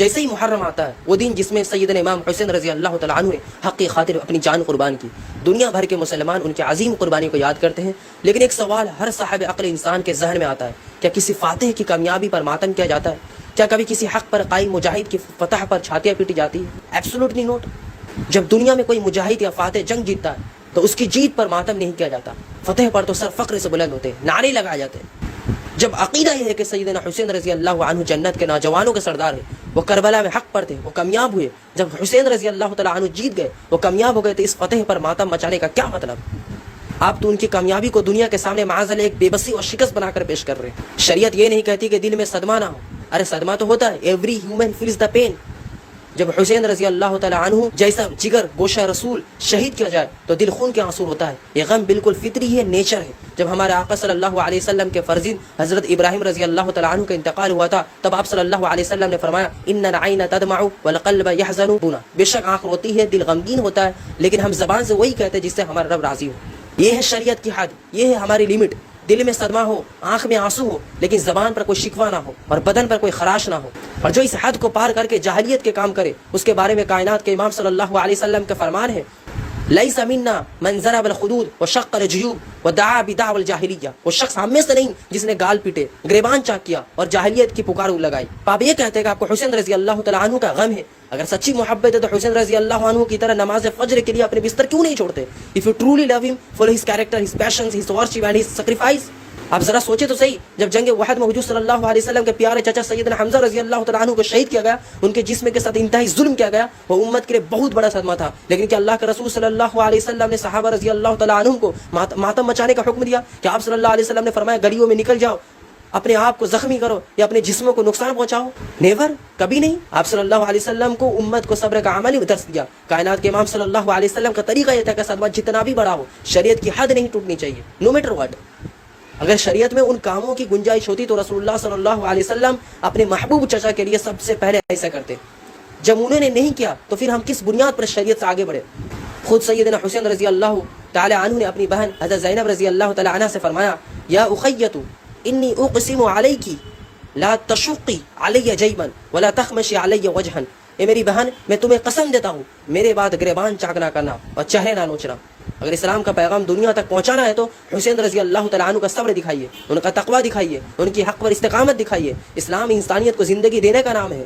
جیسے ہی محرم آتا ہے وہ دن جس میں سیدنا امام حسین رضی اللہ تعالیٰ عنہ نے حق کی خاطر اپنی جان قربان کی، دنیا بھر کے مسلمان ان کی عظیم قربانی کو یاد کرتے ہیں، لیکن ایک سوال ہر صاحب عقل انسان کے ذہن میں آتا ہے، کیا کسی فاتح کی کامیابی پر ماتم کیا جاتا ہے؟ کیا کبھی کسی حق پر قائم مجاہد کی فتح پر چھاتیاں پیٹی جاتی ہے؟ Absolutely not. جب دنیا میں کوئی مجاہد یا فاتح جنگ جیتتا ہے تو اس کی جیت پر ماتم نہیں کیا جاتا، فتح پر تو سر فخر سے بلند ہوتے ہیں، نعرے لگائے جاتے ہیں۔ جب عقیدہ یہ ہے کہ سیدنا حسین رضی اللہ عنہ جنت کے نوجوانوں کے سردار ہیں، وہ کربلا میں حق پر تھے، وہ کامیاب ہوئے، جب حسین رضی اللہ تعالیٰ عنہ جیت گئے، وہ کامیاب ہو گئے، تو اس فتح پر ماتم مچانے کا کیا مطلب؟ آپ تو ان کی کامیابی کو دنیا کے سامنے معاذ اللہ ایک بے بسی اور شکست بنا کر پیش کر رہے ہیں۔ شریعت یہ نہیں کہتی کہ دل میں صدمہ نہ ہو، ارے صدمہ تو ہوتا ہے، ایوری ہیومن فیلز دا پین۔ جب حسین رضی اللہ تعالیٰ عنہ جیسا جگر گوشہ رسول شہید کیا جائے تو دل خون کے آنسو ہوتا ہے، یہ غم بالکل فطری ہے، نیچر ہے۔ جب ہمارے آقا صلی اللہ علیہ وسلم کے فرزند حضرت ابراہیم رضی اللہ تعالیٰ عنہ کا انتقال ہوا تھا، تب آپ صلی اللہ علیہ وسلم نے فرمایا ان العین تدمع والقلب يحزن، بے شک آنکھ روتی ہے، دل غمگین ہوتا ہے، لیکن ہم زبان سے وہی کہتے ہیں جس سے ہمارا رب راضی ہو۔ یہ ہے شریعت کی حد، یہ ہے ہماری لمٹ۔ دل میں صدمہ ہو، آنکھ میں آنسو ہو، لیکن زبان پر کوئی شکوہ نہ ہو اور بدن پر کوئی خراش نہ ہو، اور جو اس حد کو پار کر کے جاہلیت کے کام کرے، اس کے بارے میں کائنات کے امام صلی اللہ علیہ وسلم کا فرمان ہے لیس منا من ضرب الخدود وشق الجیوب ودعا بدعوى الجاہلیہ، وہ شخص ہم میں سے نہیں جس نے گال پیٹے، گریبان چاک کیا اور جاہلیت کی پکار لگائی۔ آپ یہ کہتے ہیں کہ آپ کو حسین رضی اللہ تعالیٰ عنہ کا غم ہے، اگر سچی محبت ہے تو حسین رضی اللہ عنہ کی طرح نماز فجر کے لیے اپنے بستر کیوں نہیں چھوڑتے؟ If you truly love him for his character, his passions, his worship and his sacrifice، آپ ذرا سوچے تو صحیح، جب جنگ وحد میں حضور صلی اللہ علیہ وسلم کے پیارے چچا سیدنا حمزہ رضی اللہ تعالیٰ عنہ کو شہید کیا گیا، ان کے جسم کے ساتھ انتہائی ظلم کیا گیا، وہ امت کے لیے بہت بڑا صدمہ تھا، لیکن کہ اللہ کے رسول صلی اللہ علیہ وسلم نے صحابہ رضی اللہ تعالیٰ عنہ کو ماتم مچانے کا حکم دیا کہ آپ صلی اللہ علیہ وسلم نے فرمایا گلیوں میں نکل جاؤ، اپنے آپ کو زخمی کرو یا اپنے جسموں کو نقصان پہنچاؤ؟ نیور، کبھی نہیں۔ آپ صلی اللہ علیہ وسلم کو امت کو صبر کا عملی درس دیا۔ کائنات کے امام صلی اللہ علیہ وسلم کا طریقہ یہ تھا کہ صدمہ جتنا بھی بڑا ہو، شریعت کی حد نہیں ٹوٹنی چاہیے، نو میٹر واٹ۔ اگر شریعت میں ان کاموں کی گنجائش ہوتی تو رسول اللہ صلی اللہ علیہ وسلم اپنے محبوب چچا کے لیے سب سے پہلے ایسا کرتے۔ جب انہوں نے نہیں کیا تو پھر ہم کس بنیاد پر شریعت سے آگے بڑھے؟ خود سیدنا حسین رضی اللہ تعالی عنہ نے اپنی بہن حضرت زینب رضی اللہ تعالی عنہ سے فرمایا یا اخیت انی اقسم علیکی لا تشقی علی جیبا ولا تخمشی علی وجہا، اے میری بہن میں تمہیں قسم دیتا ہوں میرے بعد گریبان چاک نہ کرنا اور چہرے نہ نوچنا۔ اگر اسلام کا پیغام دنیا تک پہنچانا ہے تو حسین رضی اللہ تعالیٰ عنہ کا صبر دکھائیے، ان کا تقوی دکھائیے، ان کی حق پر استقامت دکھائیے۔ اسلام انسانیت کو زندگی دینے کا نام ہے،